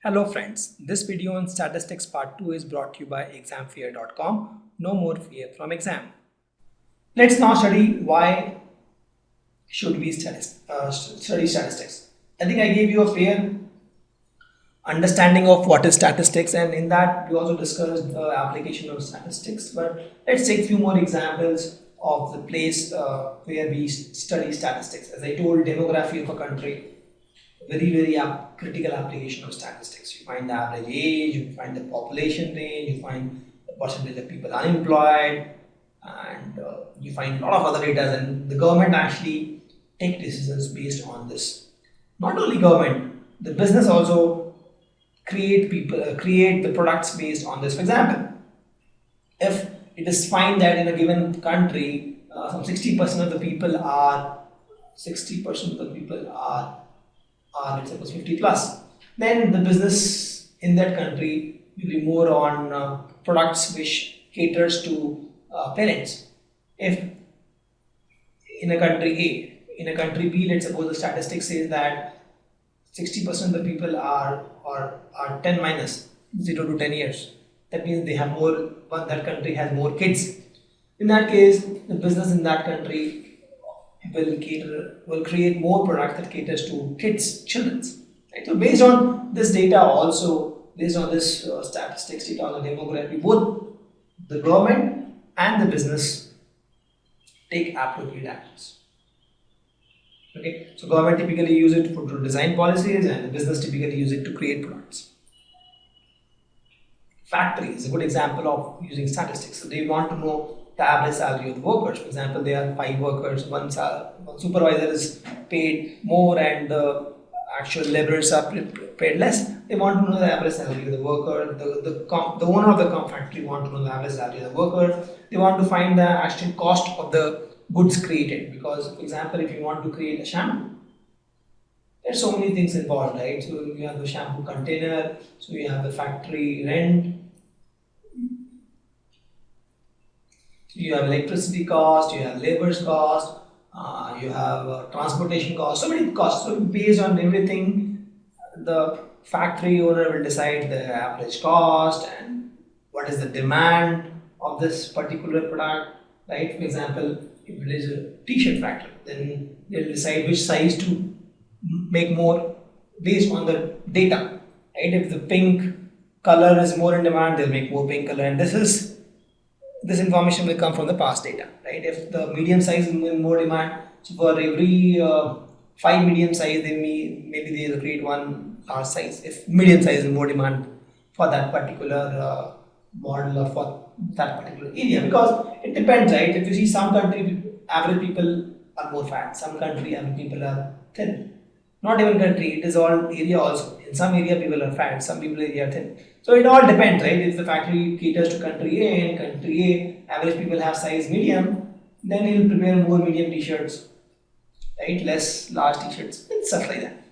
Hello friends, this video on statistics part 2 is brought to you by examfear.com. No more fear from exam. Let's now study why should we study statistics. I think I gave you a fair understanding of what is statistics, and in that we also discussed the application of statistics. But let's take a few more examples of the place where we study statistics. As I told, demography of a country, very critical application of statistics. You find the average age, you find the population range, you find the percentage of people unemployed, and you find a lot of other data, and the government actually take decisions based on this. Not only government, the business also create the products based on this. For example, if it is found that in a given country some 60% of the people are let's suppose 50 plus, then the business in that country will be more on products which caters to parents. If in a country A, in a country B, let's suppose the statistics says that 60% of the people are 10 minus 0 to 10 years. That means they have more, that country has more kids. In that case, the business in that country will create more products that caters to children's. Right? So based on this data, also based on this statistics data on the demography, both the government and the business take appropriate actions. Okay, so government typically use it to design policies, and the business typically use it to create products. Factory is a good example of using statistics. So they want to know the average salary of the workers. For example, there are 5 workers, one supervisor is paid more and the actual laborers are paid less. They want to know the average salary of the worker. The owner of the factory want to know the average salary of the worker. They want to find the actual cost of the goods created, because, for example, if you want to create a shampoo, there's so many things involved, right? So you have the shampoo container, so you have the factory rent, you have electricity cost, you have labor's cost, you have transportation cost, so many costs. So based on everything, the factory owner will decide the average cost and what is the demand of this particular product, right? For example, if it is a t-shirt factory, then they'll decide which size to make more based on the data, right? If the pink color is more in demand, they'll make more pink color, and this information will come from the past data, right? If the medium size is in more demand, so for every 5 medium size, maybe they'll create one large size. If medium size is more demand for that particular model or for that particular area, because it depends, right? If you see some country, average people are more fat, some country average people are thin. Not even country, it is all area also. In some area people are fat, some people area are thin. So it all depends, right? If the factory caters to country A, and country A average people have size medium, then he will prepare more medium t-shirts, right? Less large t-shirts and stuff like that.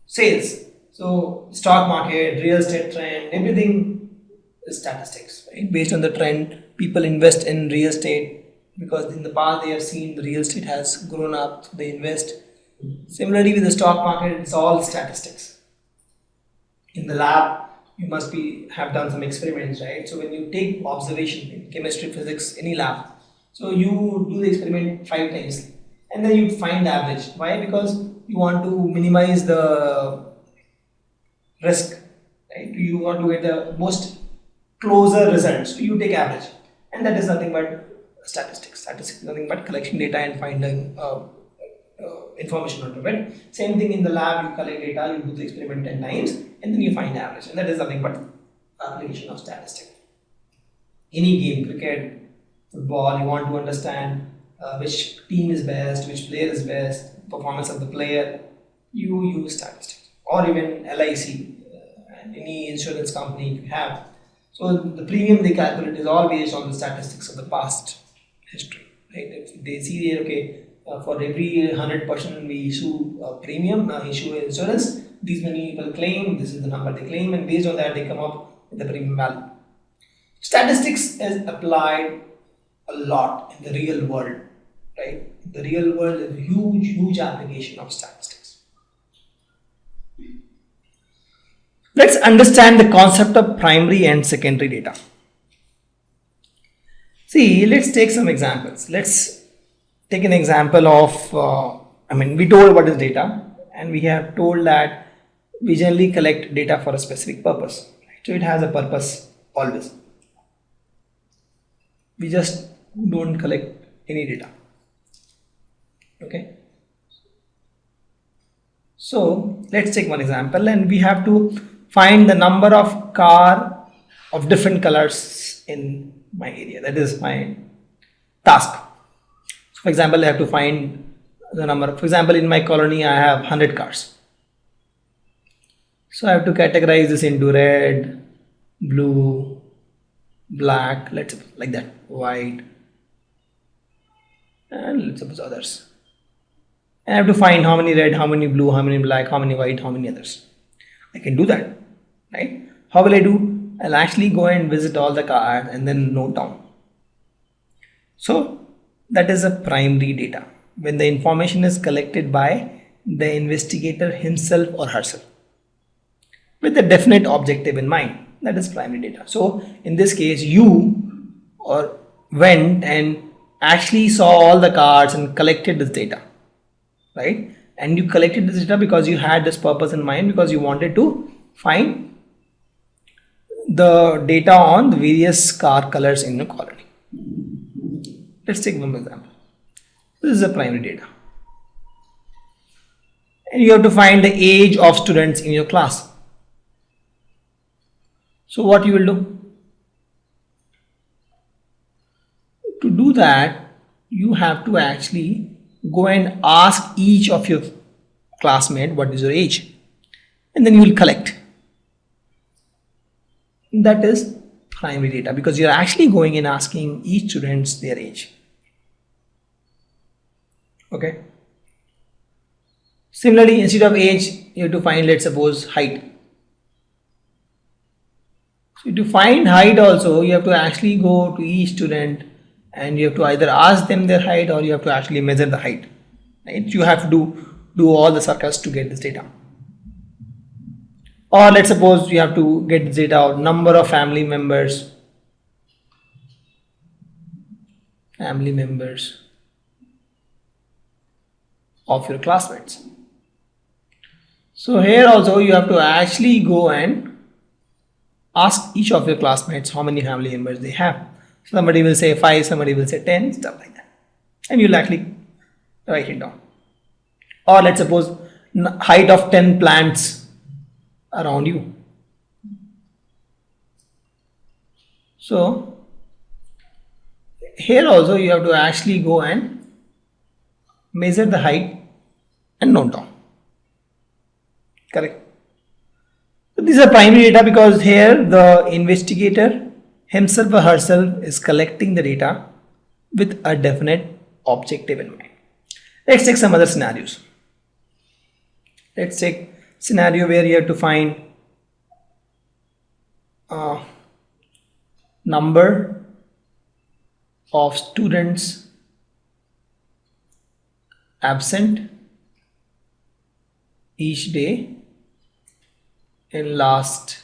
Sales. So stock market, real estate trend, everything is statistics, right? Based on the trend, people invest in real estate because in the past they have seen the real estate has grown up, so they invest. Similarly with the stock market, it's all statistics. In the lab, you must have done some experiments, right? So when you take observation in chemistry, physics, any lab, so you do the experiment 5 times and then you find the average. Why? Because you want to minimize the risk, right? You want to get the most closer results, so you take average, and that is nothing but statistics. Statistics is nothing but collecting data and finding information out of it. Same thing in the lab, you collect data, you do the experiment 10 times and then you find the average, and that is nothing but application of statistics. Any game, cricket, football, you want to understand which team is best, which player is best, performance of the player, you use statistics. Or even LIC, any insurance company you have. So the premium they calculate is all based on the statistics of the past history, right? If they see that, okay, for every 100% we issue a premium, issue insurance, these many people claim, this is the number they claim, and based on that they come up with the premium value. Statistics is applied a lot in the real world, right? The real world is a huge application of statistics. Let's understand the concept of primary and secondary data. See, let's take some examples. Let's take an example of, we told what is data, and we have told that we generally collect data for a specific purpose. Right? So it has a purpose always. We just don't collect any data. Okay. So let's take one example, and we have to find the number of car of different colors in my area. That is my task. So for example, I have to find the number. For example, in my colony, I have 100 cars. So I have to categorize this into red, blue, black, let's suppose like that, white, and let's suppose others. And I have to find how many red, how many blue, how many black, how many white, how many others. I can do that, right? How will I do? I'll actually go and visit all the cars and then note down. So that is a primary data, when the information is collected by the investigator himself or herself with a definite objective in mind. That is primary data. So in this case, you went and actually saw all the cards and collected this data, right? And you collected this data because you had this purpose in mind, because you wanted to find the data on the various car colors in your colony. Let's take one example. This is a primary data, and you have to find the age of students in your class. So what you will do? To do that, you have to actually go and ask each of your classmates what is your age, and then you will collect. That is primary data, because you are actually going and asking each student their age. Okay. Similarly, instead of age, you have to find, let's suppose, height. So to find height also, you have to actually go to each student and you have to either ask them their height, or you have to actually measure the height. Right? You have to do all the circles to get this data. Or let's suppose you have to get this data out, number of family members of your classmates. So here also you have to actually go and ask each of your classmates how many family members they have. Somebody will say 5, somebody will say 10, stuff like that. And you'll actually write it down. Or let's suppose height of 10 plants around you. So here also you have to actually go and measure the height and note down. Correct. So these are primary data, because here the investigator himself or herself is collecting the data with a definite objective in mind. Let's take some other scenarios. Let's take scenario where you have to find number of students absent each day in last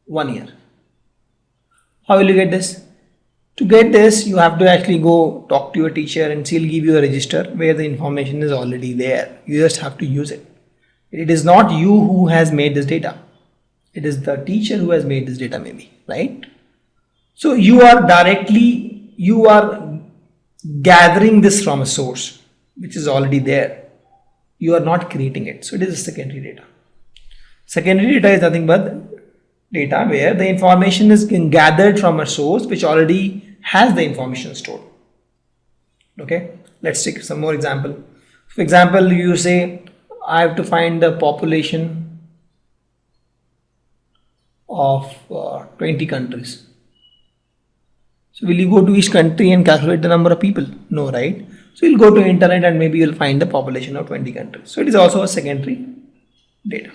1 year. How will you get this? To get this, you have to actually go talk to your teacher, and she'll give you a register where the information is already there. You just have to use it. It is not you who has made this data. It is the teacher who has made this data, maybe, right? So you are gathering this from a source which is already there. You are not creating it. So it is secondary data. Secondary data is nothing but data where the information is gathered from a source which already has the information stored. Okay, let's take some more example. For example, you say I have to find the population of 20 countries. So will you go to each country and calculate the number of people? No, right? So you'll go to internet and maybe you'll find the population of 20 countries. So it is also a secondary data.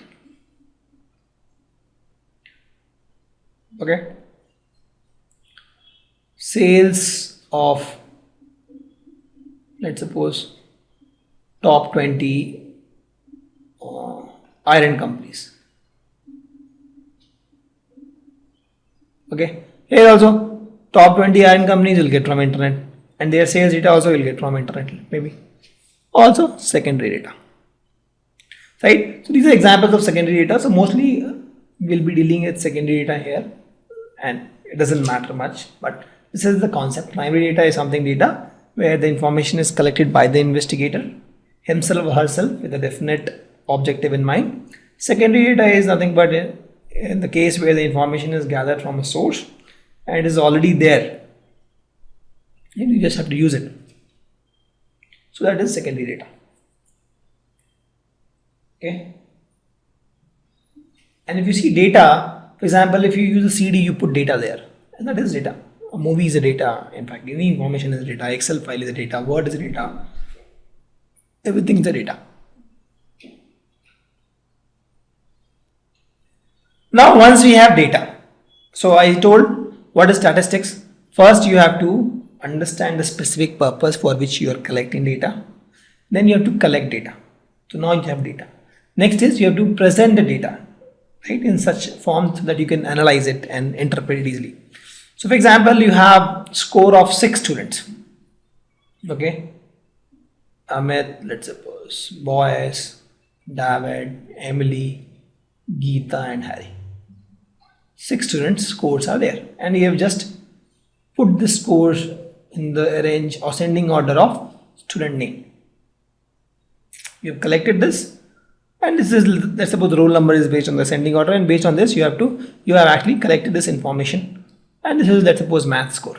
Okay. Sales of, let's suppose, top 20 iron companies. Okay, here also top 20 iron companies will get from internet, and their sales data also will get from internet, maybe. Also secondary data. Right? So these are examples of secondary data. So mostly we'll be dealing with secondary data here, and it doesn't matter much, but this is the concept. Primary data is something data where the information is collected by the investigator himself or herself with a definite objective in mind. Secondary data is nothing but in the case where the information is gathered from a source and it is already there, and you just have to use it. So that is secondary data. Okay. And if you see data, for example, if you use a CD, you put data there, and that is data. A movie is a data. In fact, any information is data. Excel file is a data. Word is a data. Everything is a data. Now, once we have data, so I told what is statistics. First, you have to understand the specific purpose for which you are collecting data. Then you have to collect data. So now you have data. Next is you have to present the data, right, in such form so that you can analyze it and interpret it easily. So for example, you have score of 6 students. Okay. Amit, let's suppose, boys, David, Emily, Geeta and Harry. 6 students scores are there, and you have just put the scores in the range or ascending order of student name. You have collected this, and this is, let's suppose the roll number is based on the ascending order, and based on this you have actually collected this information, and this is, let's suppose, math score.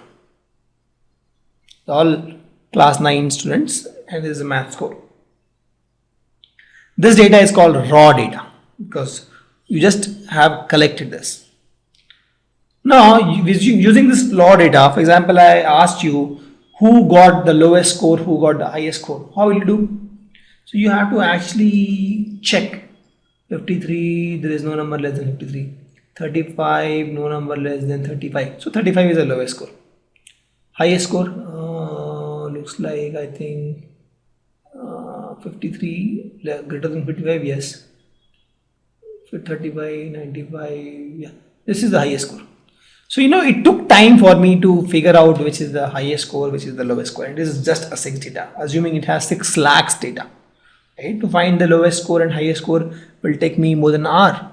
All class 9 students, and this is a math score. This data is called raw data because you just have collected this. Now, using this raw data, for example, I asked you who got the lowest score, who got the highest score. How will you do? So you have to actually check. 53, there is no number less than 53. 35, no number less than 35. So 35 is the lowest score. Highest score, looks like, I think 53 greater than 55, yes. 35, 95, yeah. This is the highest score. So it took time for me to figure out which is the highest score, which is the lowest score. And this is just a 6 data, assuming it has 6 lakhs data. Right? To find the lowest score and highest score will take me more than an hour.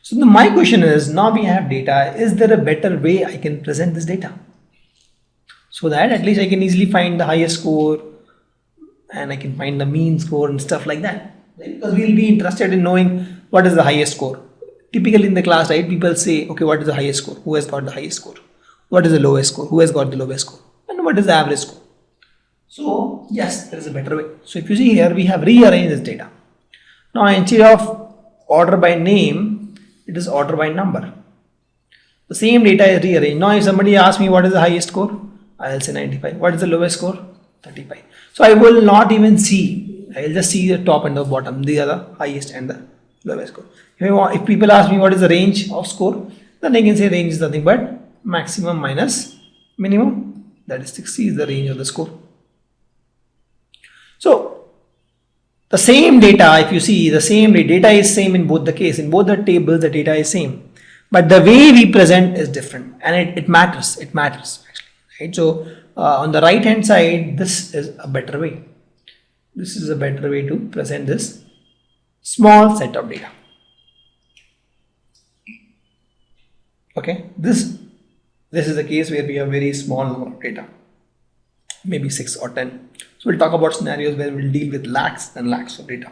So my question is, now we have data, is there a better way I can present this data? So that at least I can easily find the highest score and I can find the mean score and stuff like that. Right? Because we'll be interested in knowing what is the highest score. Typically in the class, right, people say, okay, what is the highest score? Who has got the highest score? What is the lowest score? Who has got the lowest score? And what is the average score? So yes, there is a better way. So if you see here, we have rearranged this data. Now instead of order by name, it is order by number. The same data is rearranged. Now if somebody asks me what is the highest score, I will say 95. What is the lowest score? 35. So I will not even see. I will just see the top and the bottom. These are the highest and the lowest score. If people ask me what is the range of score, then I can say range is nothing but maximum minus minimum. That is 60 is the range of the score. So the same data, if you see, the same data is same in both the case. In both the tables, the data is same, but the way we present is different, and it matters. It matters actually, right? So on the right hand side, this is a better way. This is a better way to present this small set of data. Okay, this is the case where we have very small number of data, maybe 6 or 10. So we'll talk about scenarios where we'll deal with lakhs and lakhs of data.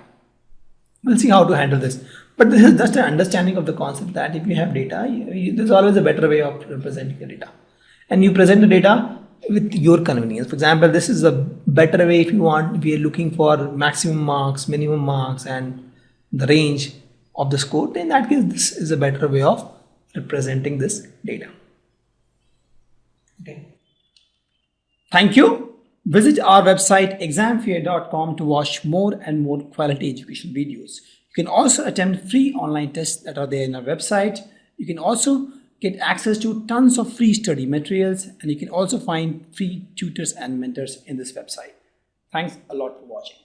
We'll see how to handle this. But this is just an understanding of the concept that if you have data, there's always a better way of representing the data. And you present the data with your convenience. For example, this is a better way if you want, if you're looking for maximum marks, minimum marks, and the range of the score. In that case, this is a better way of representing this data. Okay. Thank you. Visit our website examfear.com to watch more and more quality education videos. You can also attempt free online tests that are there in our website. You can also get access to tons of free study materials, and you can also find free tutors and mentors in this website. Thanks a lot for watching.